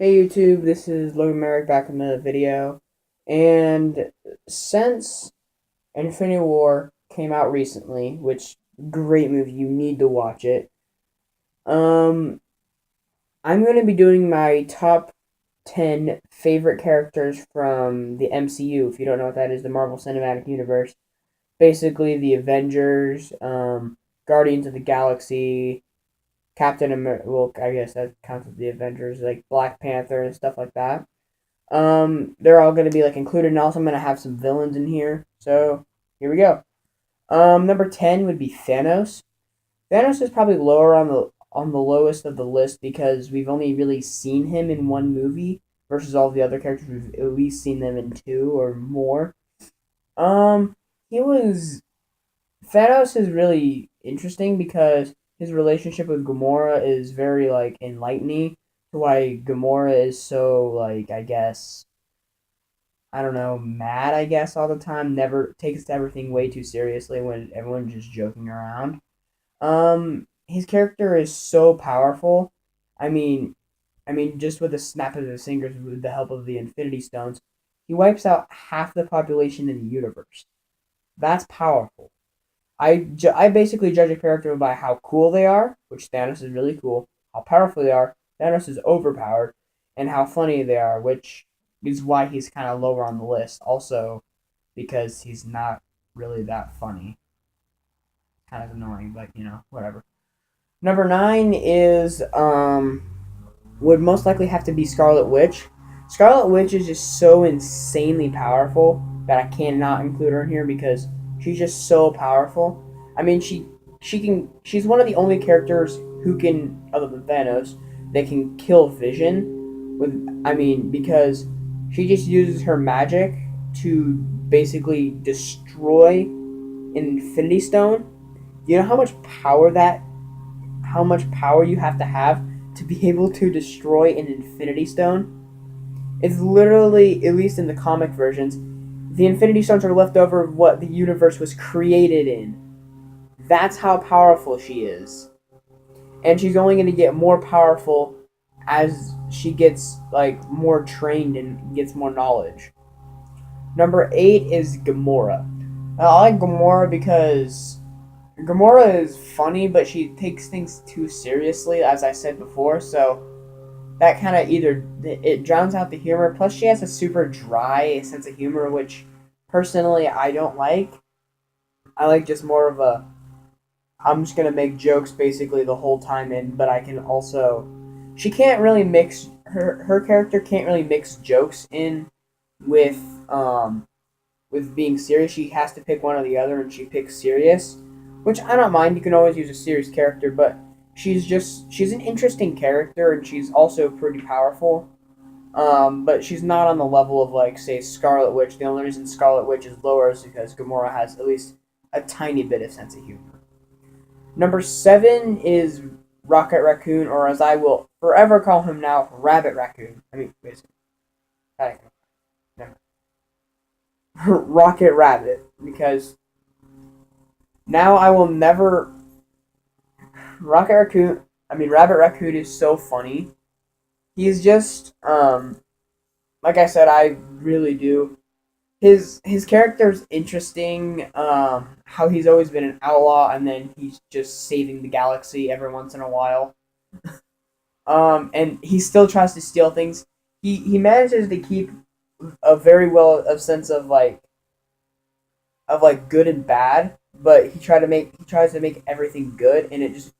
Hey YouTube, this is Logan Merrick back in the video. And since Infinity War came out recently, which great movie, you need to watch it. Um I'm gonna be doing my top 10 favorite characters from the MCU. If you don't know what that is, the Marvel Cinematic Universe. Basically the Avengers, Guardians of the Galaxy, Captain America, well, I guess that counts as the Avengers, like Black Panther and stuff like that. They're all gonna be like included, and also I'm gonna have some villains in here. So here we go. Number 10 would be Thanos. Thanos is probably lower on the lowest of the list because we've only really seen him in one movie versus all the other characters we've at least seen them in two or more. Um, he was Thanos is really interesting because his relationship with Gamora is very like enlightening to why Gamora is so like I guess I don't know, mad, I guess, all the time, never takes everything way too seriously when everyone's just joking around. His character is so powerful. I mean, just with a snap of his fingers, with the help of the Infinity Stones, he wipes out half the population in the universe. That's powerful. I basically judge a character by how cool they are, which Thanos is really cool, how powerful they are, Thanos is overpowered, and how funny they are, which is why he's kind of lower on the list. Also, because he's not really that funny. Kind of annoying, but whatever. Number 9 is would most likely have to be Scarlet Witch. Scarlet Witch is just so insanely powerful that I cannot include her in here because she's just so powerful. I mean, she's one of the only characters who can, other than Thanos, that can kill Vision with. I mean, because she just uses her magic to basically destroy an Infinity Stone. Do you know how much power you have to be able to destroy an Infinity Stone? It's literally, at least in the comic versions, the Infinity Stones are left over of what the universe was created in. That's how powerful she is. And she's only going to get more powerful as she gets like more trained and gets more knowledge. Number 8 is Gamora. I like Gamora because Gamora is funny, but she takes things too seriously, as I said before. So that kind of either it drowns out the humor. Plus, she has a super dry sense of humor, which personally I don't like. I like just more of a I'm just gonna make jokes basically the whole time, and but I can also she can't really mix her character can't really mix jokes in with um with being serious. She has to pick one or the other, and she picks serious, which I don't mind. You can always use a serious character, but she's an interesting character, and she's also pretty powerful. But she's not on the level of like say Scarlet Witch. The only reason Scarlet Witch is lower is because Gamora has at least a tiny bit of sense of humor. Number 7 is Rocket Raccoon, or as I will forever call him now, Rabbit Raccoon. I mean, wait a second. Rocket Rabbit, because now I will never Rocket Raccoon. I mean, Rabbit Raccoon is so funny. He's just like I said, I really do. His character's interesting. How he's always been an outlaw, and then he's just saving the galaxy every once in a while. And he still tries to steal things. He manages to keep a very well of sense of like good and bad, but he tries to make everything good, and it just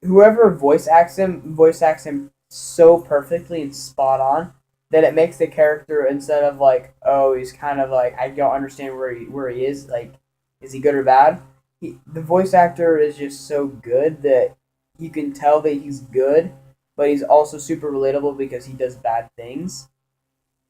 whoever voice acts him so perfectly and spot on that it makes the character instead of like he's kind of like I don't understand where he is, like is he good or bad, the voice actor is just so good that you can tell that he's good, but he's also super relatable because he does bad things.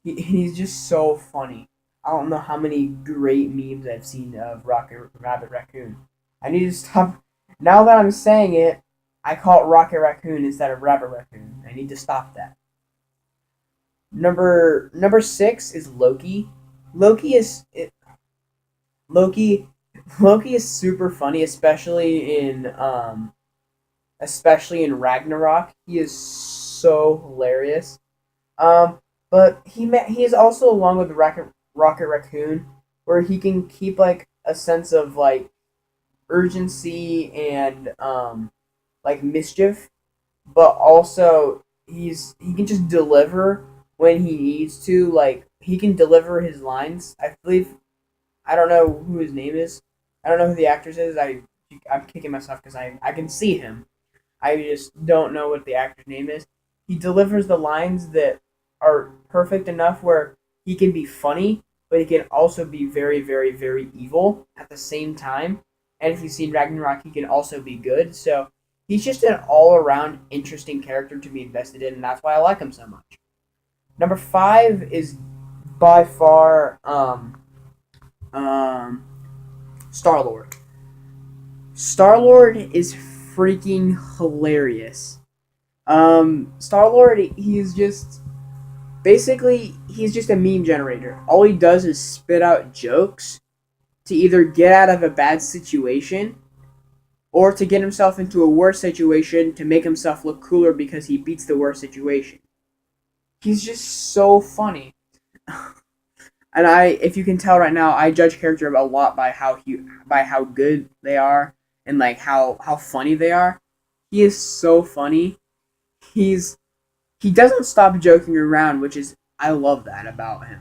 He's just so funny. I don't know how many great memes I've seen of Rocket Rabbit Raccoon. I need to stop. Now that I'm saying it, I call it Rocket Raccoon instead of Rabbit Raccoon. I need to stop that. Number 6 is Loki. Loki is Loki Loki is super funny, especially in Ragnarok. He is so hilarious. Um, but he is also along with Rocket Raccoon, where he can keep like a sense of like urgency and like mischief, but also he can just deliver when he needs to. Like he can deliver his lines. I believe I don't know who his name is. I don't know who the actress is. I'm kicking myself because I can see him. I just don't know what the actor's name is. He delivers the lines that are perfect enough where he can be funny, but he can also be very, very, very evil at the same time. And if you've seen Ragnarok, he can also be good. So he's just an all around interesting character to be invested in, and that's why I like him so much. Number five is by far um, Star Lord. Star Lord is freaking hilarious. Star Lord, he's just a meme generator. All he does is spit out jokes to either get out of a bad situation or to get himself into a worse situation to make himself look cooler because he beats the worst situation. He's just so funny. And if you can tell right now, I judge character a lot by how good they are and like how funny they are. He is so funny. He's he doesn't stop joking around, which is I love that about him.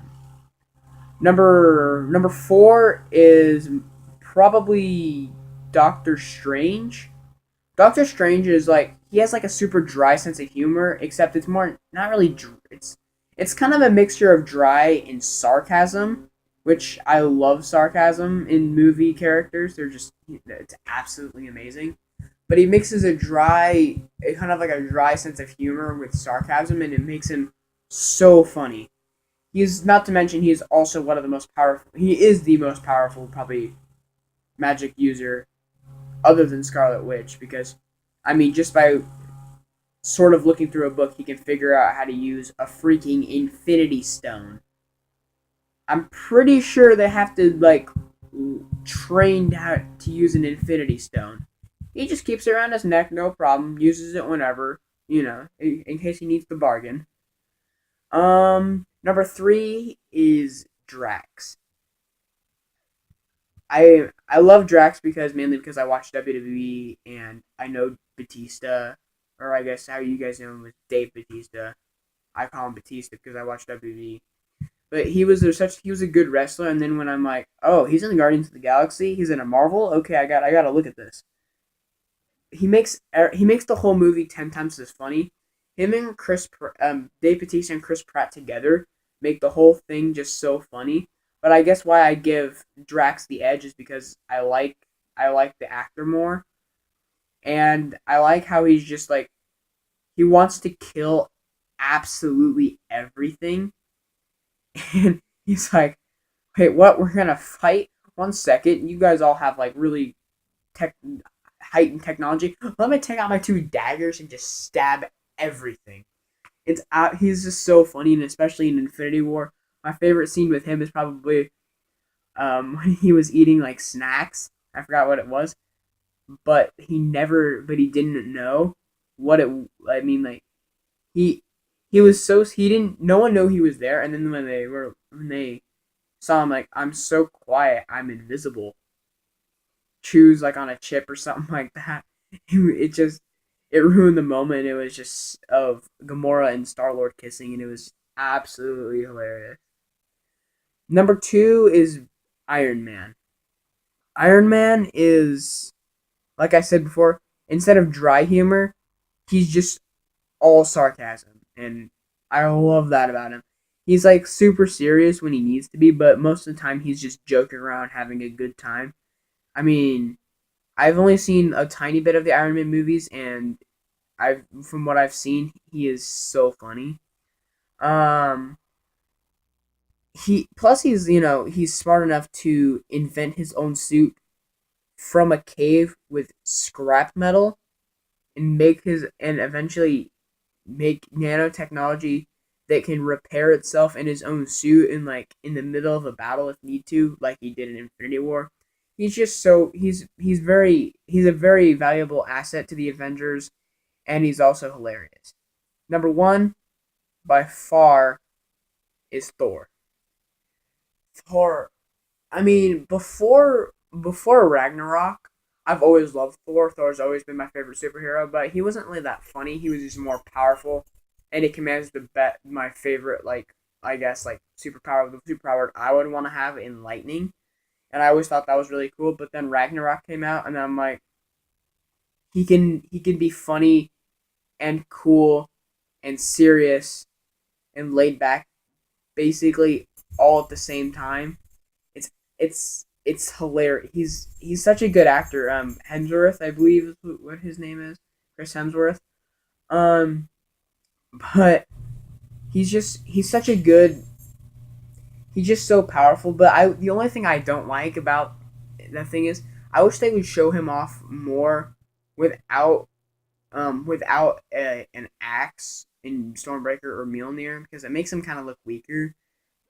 Number four is probably Doctor Strange. Doctor Strange is like he has like a super dry sense of humor, except it's more not really. It's kind of a mixture of dry and sarcasm, which I love sarcasm in movie characters. It's absolutely amazing. But he mixes a kind of like a dry sense of humor with sarcasm, and it makes him so funny. He's not to mention he is also one of the most powerful. He is the most powerful, probably magic user other than Scarlet Witch, because I mean, just by sort of looking through a book, he can figure out how to use a freaking Infinity Stone. I'm pretty sure they have to like train how to use an Infinity Stone. He just keeps it around his neck, no problem. Uses it whenever, in case he needs to bargain. Number three is Drax. I love Drax mainly because I watch WWE and I know Batista, or I guess how you guys know him was Dave Batista. I call him Batista because I watch WWE. But he was a good wrestler, and then when I'm like, oh, he's in the Guardians of the Galaxy, he's in a Marvel. Okay, I got to look at this. He makes the whole movie 10 times as funny. Him and Dave Bautista and Chris Pratt together make the whole thing just so funny. But I guess why I give Drax the edge is because I like the actor more, and I like how he's just like he wants to kill absolutely everything, and he's like, wait, what? We're gonna fight? 1 second, you guys all have like really tech heightened technology. Let me take out my two daggers and just stab everything. He's just so funny, and especially in Infinity War, my favorite scene with him is probably when he was eating like snacks. I forgot what it was, but he didn't know what it. I mean, like he he didn't. No one knew he was there, and then when they saw him, like I'm so quiet, I'm invisible. Choose like on a chip or something like that. It ruined the moment. It was just of Gamora and Star Lord kissing, and it was absolutely hilarious. Number two is Iron Man. Iron Man is, like I said before, instead of dry humor, he's just all sarcasm, and I love that about him. He's like super serious when he needs to be, but most of the time he's just joking around, having a good time. I mean, I've only seen a tiny bit of the Iron Man movies, and from what I've seen, he is so funny. Um, he's smart enough to invent his own suit from a cave with scrap metal and eventually make nanotechnology that can repair itself in his own suit and like in the middle of a battle if need to, like he did in Infinity War. He's a very valuable asset to the Avengers, and he's also hilarious. Number one, by far is Thor. Thor. I mean, before Ragnarok, I've always loved Thor. Thor's always been my favorite superhero, but he wasn't really that funny. He was just more powerful, and he commands my favorite, like, I guess, like, superpower. The superpower I would want to have in lightning, and I always thought that was really cool. But then Ragnarok came out, and then I'm like, he can be funny and cool and serious and laid back, basically all at the same time. It's hilarious. He's such a good actor. Hemsworth, I believe is what his name is, Chris Hemsworth. Um, but he's such a good. He's just so powerful. But the only thing I don't like about that thing is I wish they would show him off more without an axe in Stormbreaker or Mjolnir, because it makes him kind of look weaker.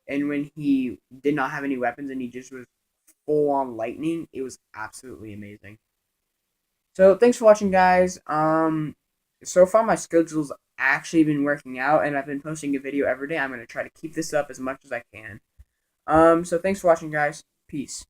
And when he did not have any weapons and he just was full on lightning, it was absolutely amazing. So thanks for watching, guys. So far my schedule's actually been working out, and I've been posting a video every day. I'm gonna try to keep this up as much as I can. So thanks for watching, guys. Peace.